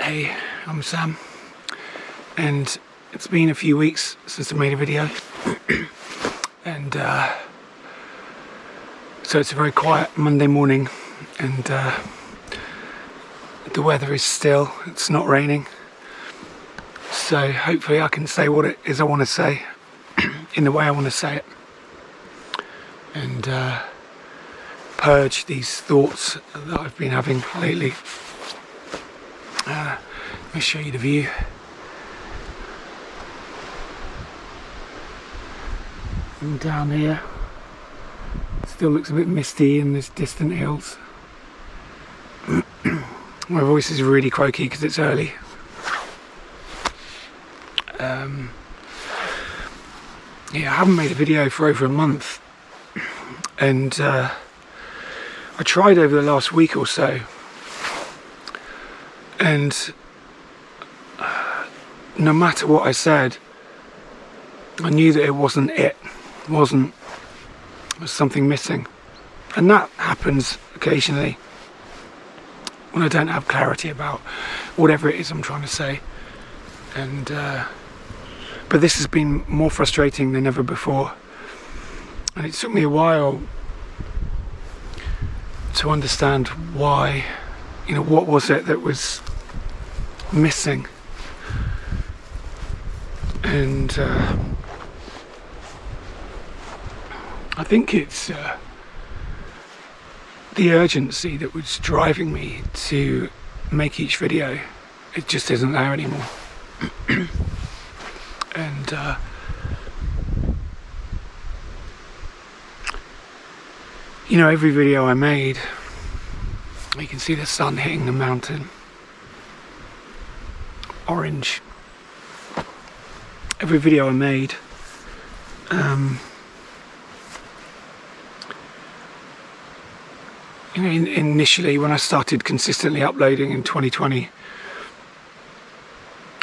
Hey, I'm Sam, and it's been a few weeks since I made a video, and so it's a very quiet Monday morning, and the weather is still, it's not raining, so hopefully I can say what it is I want to say in the way I want to say it, and purge these thoughts that I've been having lately. Let me show you the view. And down here, it still looks a bit misty in these distant hills. My voice is really croaky because it's early. Yeah, I haven't made a video for over a month, and I tried over the last week or so, and no matter what I said, I knew that it wasn't it. There was something missing, and that happens occasionally when I don't have clarity about whatever it is I'm trying to say. And but this has been more frustrating than ever before, and it took me a while to understand why. You know, what was it that was missing? And I think it's the urgency that was driving me to make each video. It just isn't there anymore. And you know, every video I made, you can see the sun hitting the mountain, orange. Every video I made, you know, initially when I started consistently uploading in 2020,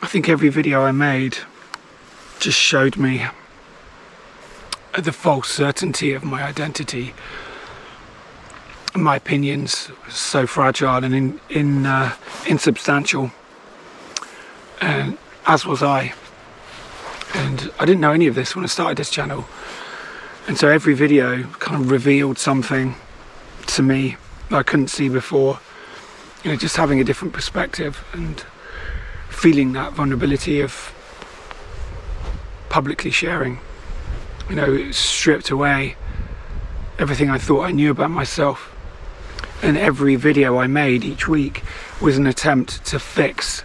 I think every video I made just showed me the false certainty of my identity. My opinions were so fragile and insubstantial, and as was I. And I didn't know any of this when I started this channel, and so every video kind of revealed something to me that I couldn't see before. You know, just having a different perspective and feeling that vulnerability of publicly sharing. You know, it stripped away everything I thought I knew about myself. And every video I made each week was an attempt to fix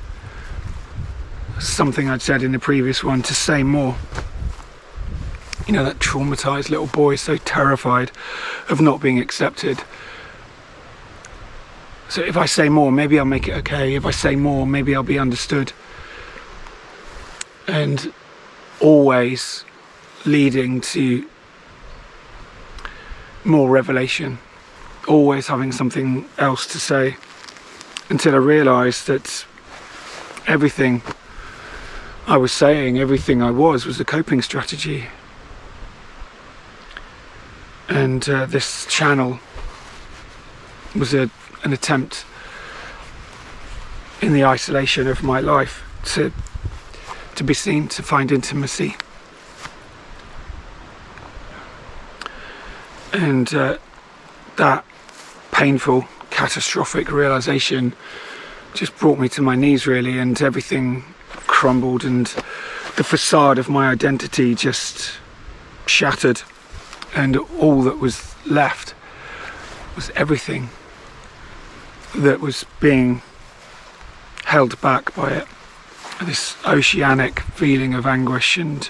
something I'd said in the previous one, to say more. You know, that traumatized little boy, so terrified of not being accepted. So if I say more, maybe I'll make it okay. If I say more, maybe I'll be understood. And always leading to more revelation. Always having something else to say, until I realised that everything I was saying, everything I was a coping strategy. And this channel was an attempt in the isolation of my life to be seen, to find intimacy. And that painful, catastrophic realization just brought me to my knees, really, and everything crumbled, and the facade of my identity just shattered, and all that was left was everything that was being held back by it. This oceanic feeling of anguish and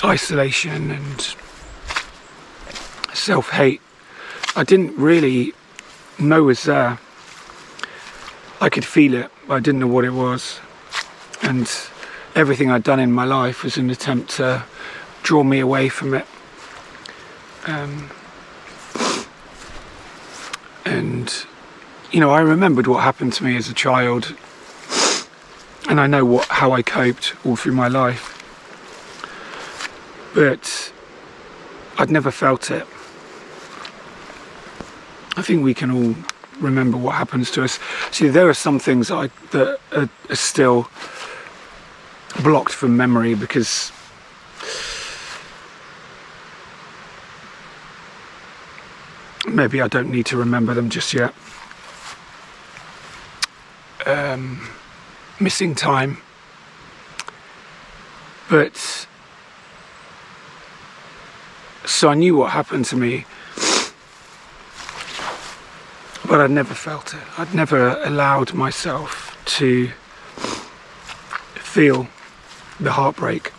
isolation and self-hate. I didn't really know was there. I could feel it, but I didn't know what it was. And everything I'd done in my life was an attempt to draw me away from it. And you know, I remembered what happened to me as a child, and I know how I coped all through my life. But I'd never felt it. I think we can all remember what happens to us. See, there are some things that are still blocked from memory because maybe I don't need to remember them just yet. Missing time. But so I knew what happened to me, but I'd never felt it. I'd never allowed myself to feel the heartbreak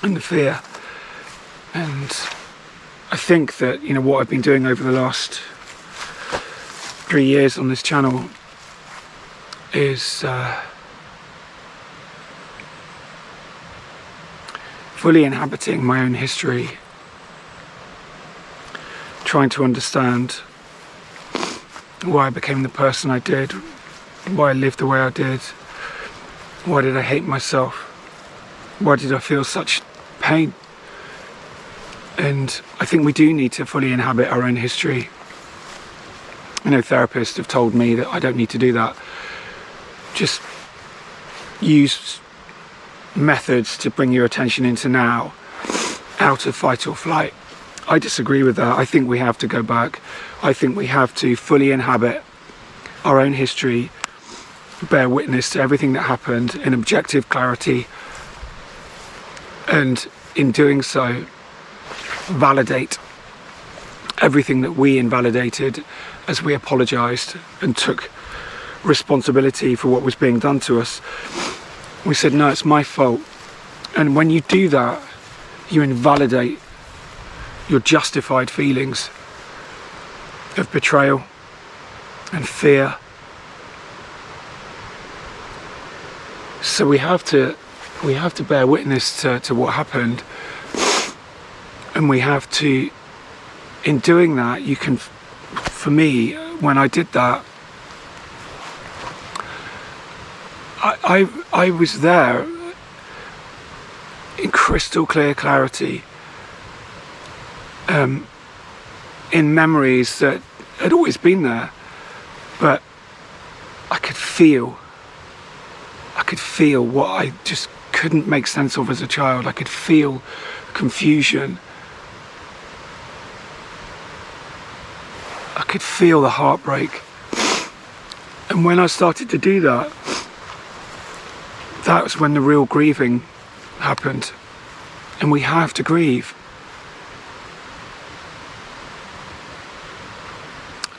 and the fear. And I think that, you know, what I've been doing over the last 3 years on this channel is fully inhabiting my own history, trying to understand why I became the person I did, why I lived the way I did, why did I hate myself, why did I feel such pain. And I think we do need to fully inhabit our own history. You know, therapists have told me that I don't need to do that. Just use methods to bring your attention into now, out of fight or flight. I disagree with that. I think we have to go back. I think we have to fully inhabit our own history, bear witness to everything that happened in objective clarity, and in doing so, validate everything that we invalidated as we apologized and took responsibility for what was being done to us. We said, no, it's my fault. And when you do that, you invalidate your justified feelings of betrayal and fear. So we have to bear witness to what happened, and we have to, in doing that, you can, for me, when I did that, I was there in crystal clear clarity, in memories that had always been there, but I could feel what I just couldn't make sense of as a child. I could feel confusion. I could feel the heartbreak. And when I started to do that, that was when the real grieving happened. And we have to grieve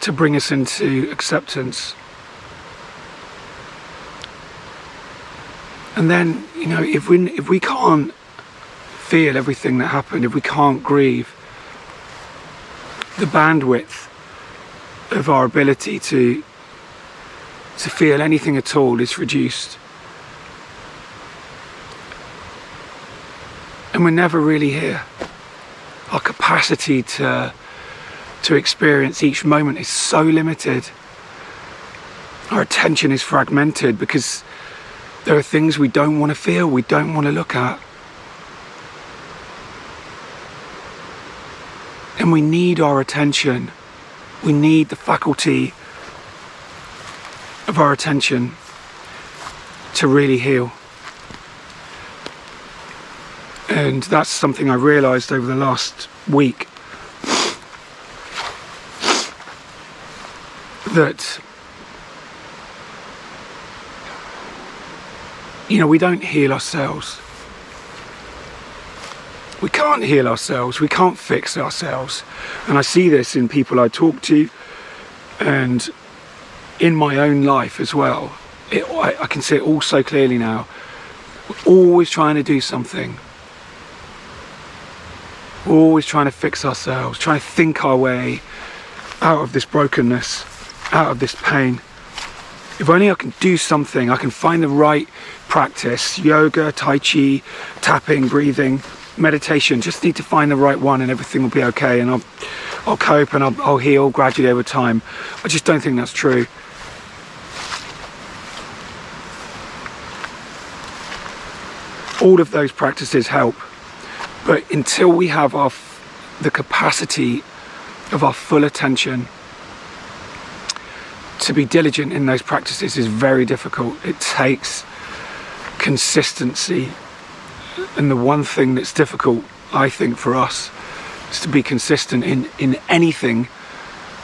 to bring us into acceptance. And then, you know, if we can't feel everything that happened, if we can't grieve, the bandwidth of our ability to feel anything at all is reduced. And we're never really here. Our capacity to experience each moment is so limited. Our attention is fragmented because there are things we don't want to feel, we don't want to look at. And we need our attention. We need the faculty of our attention to really heal. And that's something I realised over the last week, that, you know, we don't heal ourselves. We can't heal ourselves. We can't fix ourselves. And I see this in people I talk to and in my own life as well. I can see it all so clearly now. We're always trying to do something. We're always trying to fix ourselves, trying to think our way out of this brokenness, out of this pain. If only I can do something, I can find the right practice, yoga, tai chi, tapping, breathing, meditation, just need to find the right one and everything will be okay, and I'll cope and I'll heal gradually over time. I just don't think that's true. All of those practices help, but until we have the capacity of our full attention to be diligent in those practices is very difficult. It takes consistency, and the one thing that's difficult, I think, for us is to be consistent in anything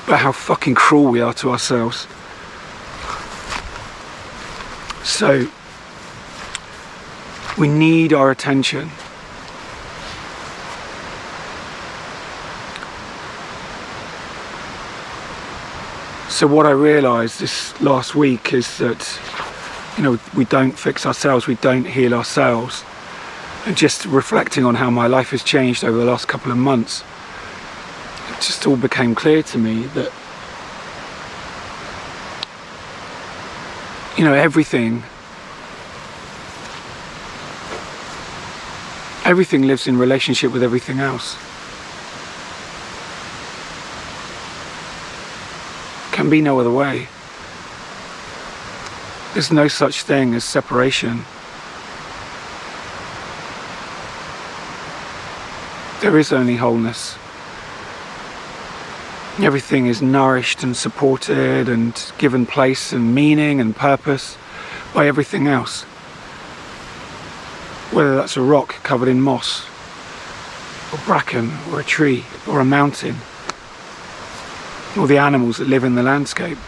but how fucking cruel we are to ourselves. So we need our attention. So what I realised this last week is that, you know, we don't fix ourselves, we don't heal ourselves. And just reflecting on how my life has changed over the last couple of months, it just all became clear to me that, you know, everything lives in relationship with everything else. Can be no other way. There's no such thing as separation. There is only wholeness. Everything is nourished and supported and given place and meaning and purpose by everything else. Whether that's a rock covered in moss, or bracken, or a tree, or a mountain, or the animals that live in the landscape.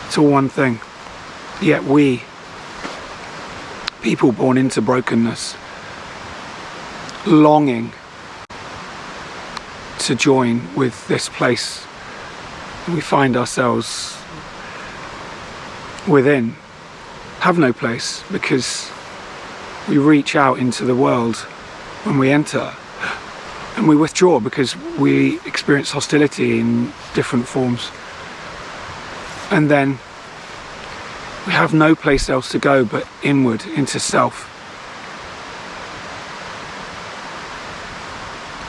It's all one thing. Yet we, people born into brokenness, longing to join with this place we find ourselves within, have no place, because we reach out into the world when we enter, and we withdraw because we experience hostility in different forms. And then we have no place else to go but inward, into self.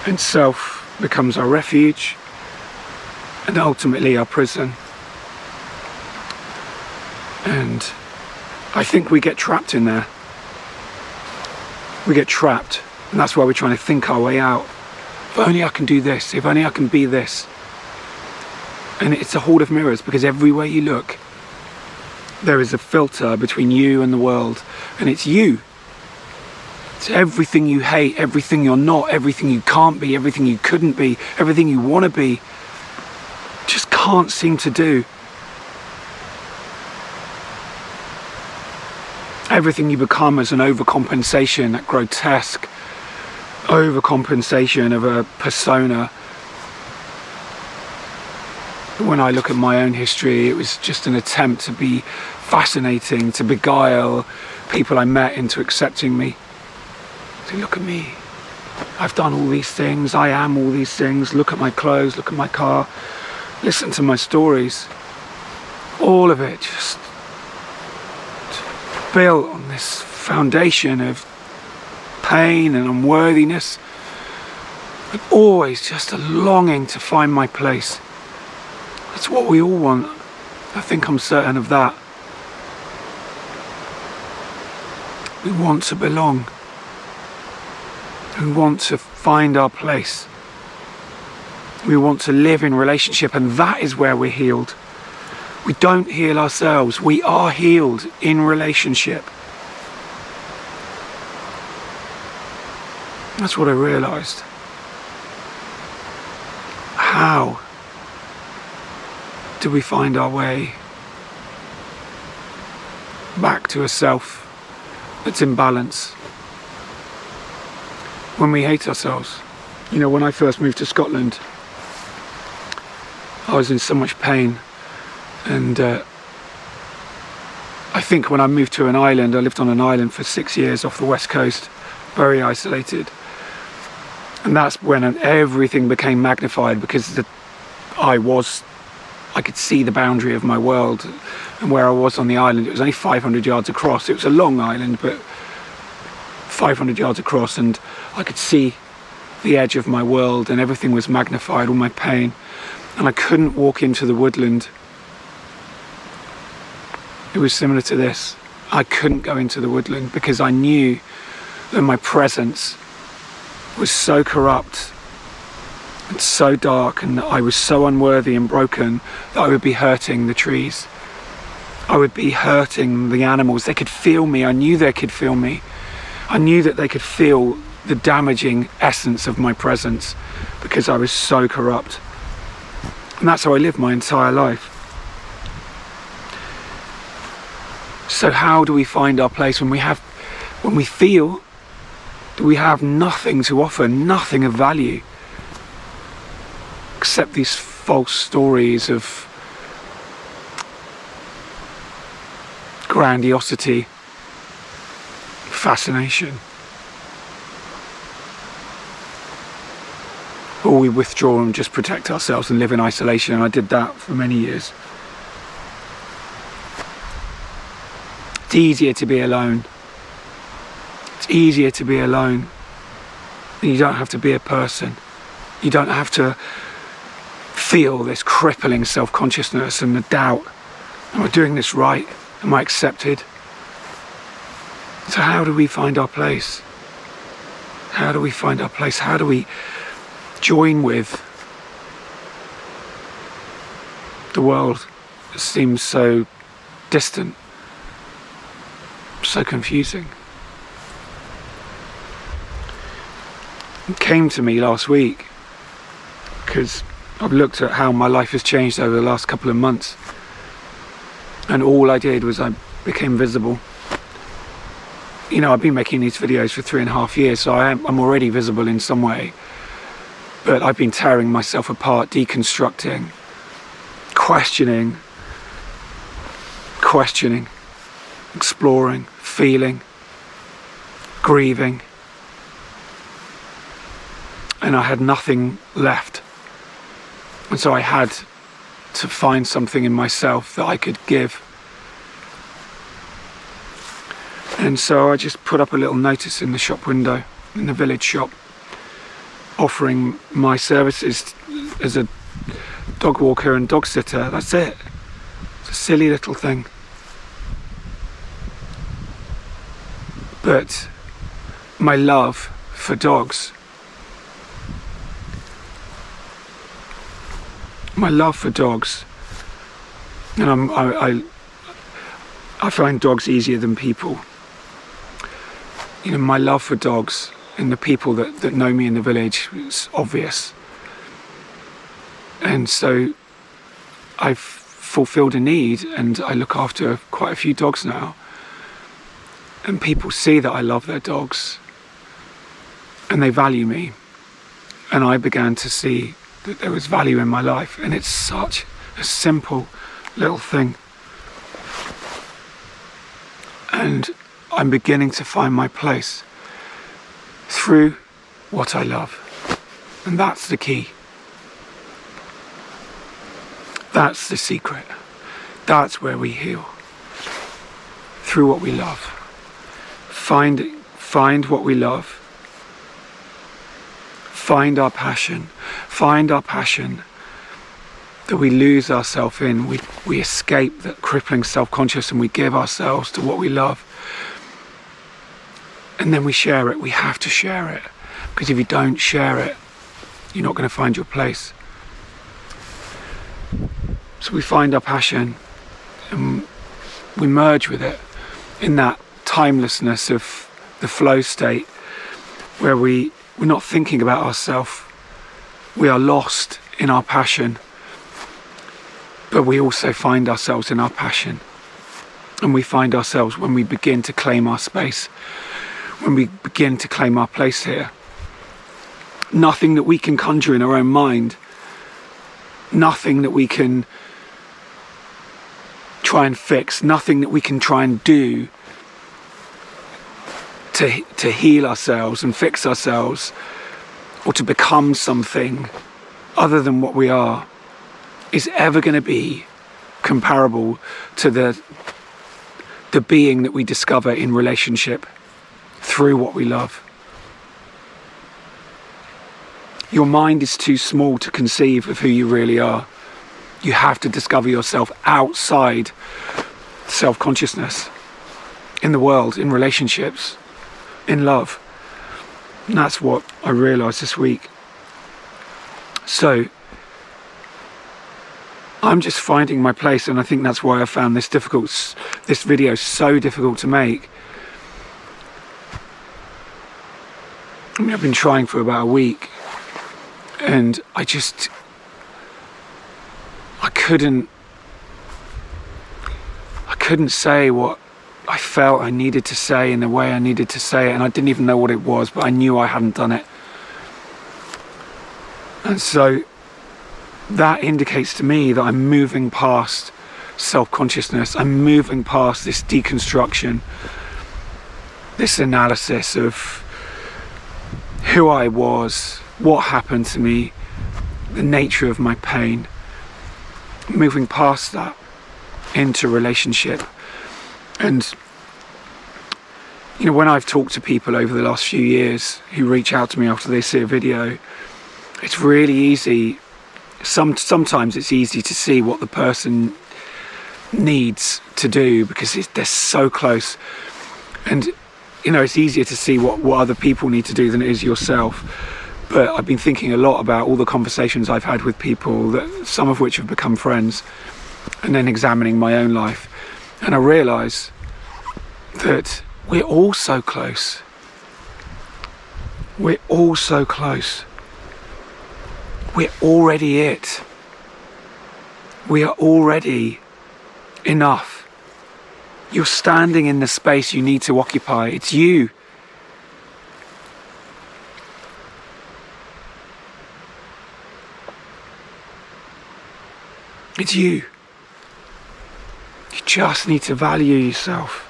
And self becomes our refuge and ultimately our prison. And I think we get trapped in there. We get trapped, and that's why we're trying to think our way out. If only I can do this, if only I can be this. And it's a horde of mirrors, because everywhere you look, there is a filter between you and the world, and it's you. It's everything you hate, everything you're not, everything you can't be, everything you couldn't be, everything you want to be, just can't seem to do. Everything you become as an overcompensation, that grotesque overcompensation of a persona. When I look at my own history, it was just an attempt to be fascinating, to beguile people I met into accepting me. So look at me, I've done all these things, I am all these things, look at my clothes, look at my car, listen to my stories. All of it just built on this foundation of pain and unworthiness, but always just a longing to find my place. That's what we all want. I think I'm certain of that. We want to belong. We want to find our place. We want to live in relationship, and that is where we're healed. We don't heal ourselves. We are healed in relationship. That's what I realized. How do we find our way back to a self that's in balance? When we hate ourselves. You know, when I first moved to Scotland, I was in so much pain, and I think when I moved to an island, I lived on an island for 6 years off the west coast, very isolated, and that's when everything became magnified, because I could see the boundary of my world, and where I was on the island, it was only 500 yards across. It was a long island, but 500 yards across, and I could see the edge of my world, and everything was magnified, all my pain, and I couldn't walk into the woodland. It was similar to this. I couldn't go into the woodland because I knew that my presence was so corrupt and so dark, and I was so unworthy and broken that I would be hurting the trees. I would be hurting the animals. They could feel me. I knew they could feel me. I knew that they could feel the damaging essence of my presence because I was so corrupt. And that's how I lived my entire life. So how do we find our place when we feel that we have nothing to offer, nothing of value, except these false stories of grandiosity, fascination? Or we withdraw and just protect ourselves and live in isolation, and I did that for many years. It's easier to be alone. It's easier to be alone. And you don't have to be a person. You don't have to feel this crippling self-consciousness and the doubt. Am I doing this right? Am I accepted? So how do we find our place? How do we find our place? How do we join with the world that seems so distant, so confusing? It came to me last week because I've looked at how my life has changed over the last couple of months, and all I did was I became visible. You know, I've been making these videos for 3.5 years, so I'm already visible in some way. But I've been tearing myself apart, deconstructing, questioning, exploring, feeling, grieving. And I had nothing left. And so I had to find something in myself that I could give. And so I just put up a little notice in the shop window, in the village shop, offering my services as a dog walker and dog sitter. That's it. It's a silly little thing. But my love for dogs, and I find dogs easier than people. You know, my love for dogs and the people that know me in the village is obvious. And so I've fulfilled a need, and I look after quite a few dogs now. And people see that I love their dogs and they value me. And I began to see that there was value in my life, and it's such a simple little thing. And I'm beginning to find my place through what I love. And that's the key. That's the secret. That's where we heal. Through what we love. Find what we love. Find our passion. Find our passion that we lose ourselves in. We escape that crippling self-conscious, and we give ourselves to what we love. And then we share it. We have to share it. Because if you don't share it, you're not going to find your place. So we find our passion and we merge with it in that timelessness of the flow state, where we're not thinking about ourselves. We are lost in our passion, but we also find ourselves in our passion. And we find ourselves when we begin to claim our space, when we begin to claim our place here. Nothing that we can conjure in our own mind, nothing that we can try and fix, nothing that we can try and do to heal ourselves and fix ourselves, or to become something other than what we are, is ever going to be comparable to the being that we discover in relationship through what we love. Your mind is too small to conceive of who you really are. You have to discover yourself outside self-consciousness, in the world, in relationships, in love. And that's what I realised this week. So I'm just finding my place, and I think that's why I found this video so difficult to make. I mean, I've been trying for about a week, and I couldn't say what I felt I needed to say in the way I needed to say it, and I didn't even know what it was, but I knew I hadn't done it. And so that indicates to me that I'm moving past self-consciousness. I'm moving past this deconstruction, this analysis of who I was, what happened to me, the nature of my pain. Moving past that into relationship. And you know, when I've talked to people over the last few years who reach out to me after they see a video, it's really easy. Sometimes it's easy to see what the person needs to do because they're so close. And you know, it's easier to see what other people need to do than it is yourself. But I've been thinking a lot about all the conversations I've had with people, that some of which have become friends, and then examining my own life. And I realise that we're all so close. We're all so close. We're already it. We are already enough. You're standing in the space you need to occupy. It's you. It's you. You just need to value yourself.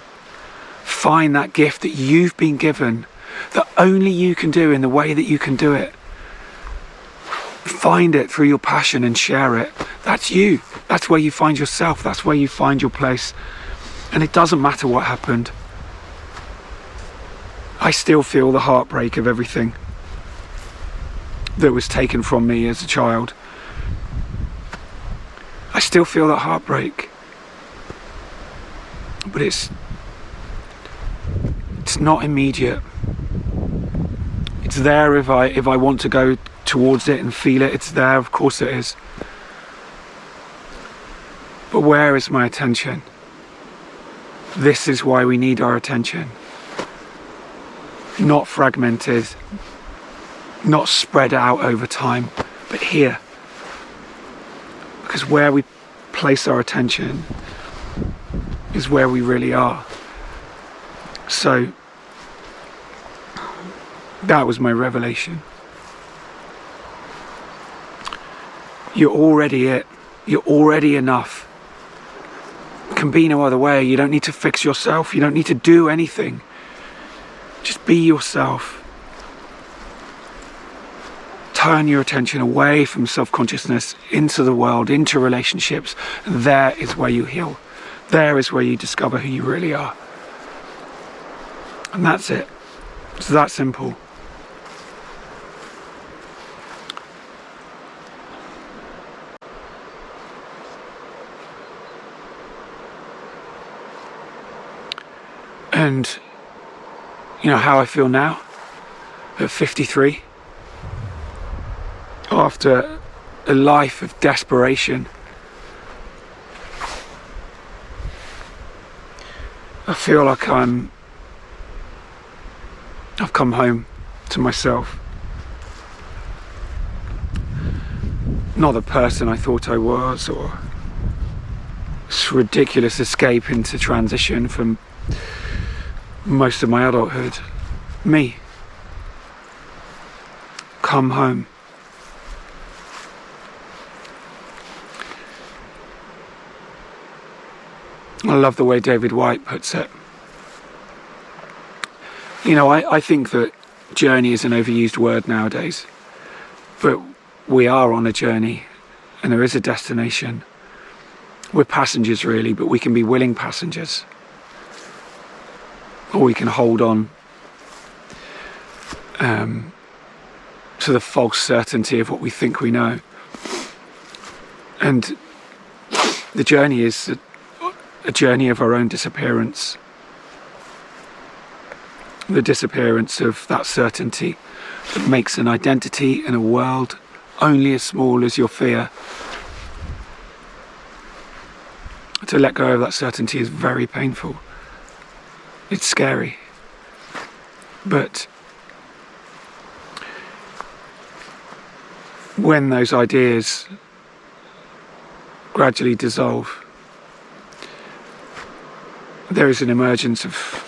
Find that gift that you've been given, that only you can do in the way that you can do it. Find it through your passion and share it. That's you. That's where you find yourself. That's where you find your place. And it doesn't matter what happened. I still feel the heartbreak of everything that was taken from me as a child. I still feel that heartbreak. But it's not immediate. It's there if I want to go towards it and feel it. It's there, of course it is. But where is my attention? This is why we need our attention. Not fragmented, not spread out over time, but here. Because where we place our attention is where we really are. So that was my revelation. You're already it. You're already enough. It can be no other way. You don't need to fix yourself. You don't need to do anything. Just be yourself. Turn your attention away from self-consciousness into the world, into relationships. And there is where you heal. There is where you discover who you really are. And that's it. It's that simple. And you know how I feel now at 53, after a life of desperation. I feel like I've come home to myself. Not the person I thought I was, or this ridiculous escape into transition from most of my adulthood. Me. Come home. I love the way David White puts it. You know, I think that journey is an overused word nowadays, but we are on a journey and there is a destination. We're passengers really, but we can be willing passengers. Or we can hold on to the false certainty of what we think we know. And the journey is a journey of our own disappearance. The disappearance of that certainty that makes an identity and a world only as small as your fear. To let go of that certainty is very painful. It's scary. But when those ideas gradually dissolve, there is an emergence of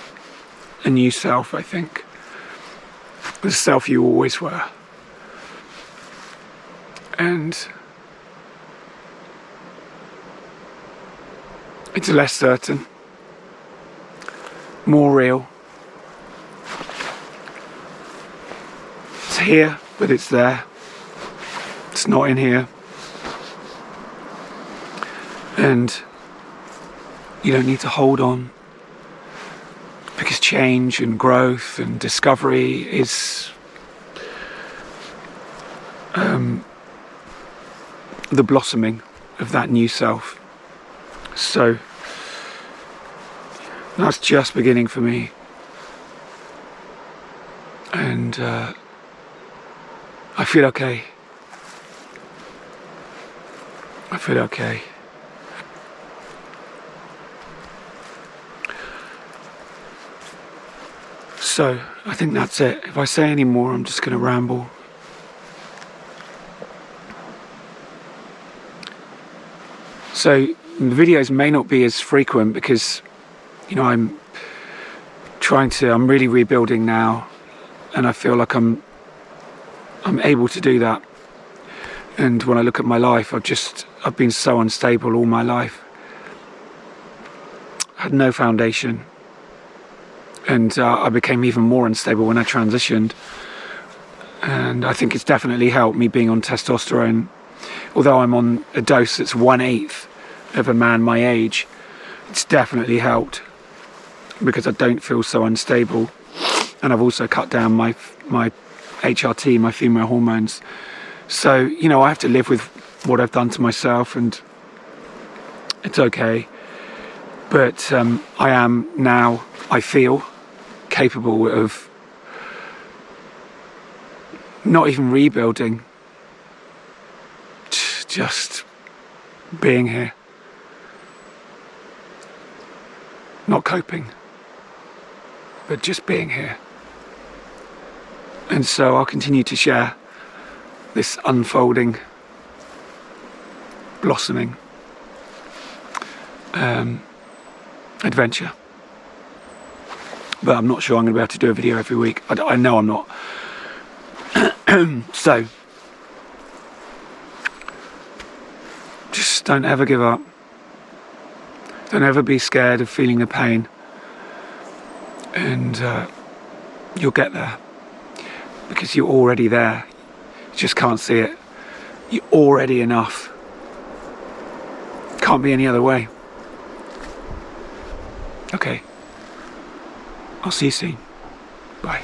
a new self, I think. The self you always were. And it's less certain, more real. It's here, but it's there. It's not in here. And you don't need to hold on, because change and growth and discovery is the blossoming of that new self. So that's just beginning for me. And I feel okay. I feel okay. So I think that's it. If I say any more, I'm just going to ramble. So the videos may not be as frequent because, you know, I'm really rebuilding now, and I feel like I'm able to do that. And when I look at my life, I've been so unstable all my life. I had no foundation. And I became even more unstable when I transitioned. And I think it's definitely helped me being on testosterone. Although I'm on a dose that's 1/8 of a man my age, it's definitely helped because I don't feel so unstable. And I've also cut down my HRT, my female hormones. So, you know, I have to live with what I've done to myself, and it's okay. But I am now, I feel, capable of not even rebuilding, just being here, not coping, but just being here. And so I'll continue to share this unfolding, blossoming adventure. But I'm not sure I'm going to be able to do a video every week. I know I'm not. So, just don't ever give up. Don't ever be scared of feeling the pain. And you'll get there. Because you're already there. You just can't see it. You're already enough. Can't be any other way. Okay. I'll see you soon. Bye.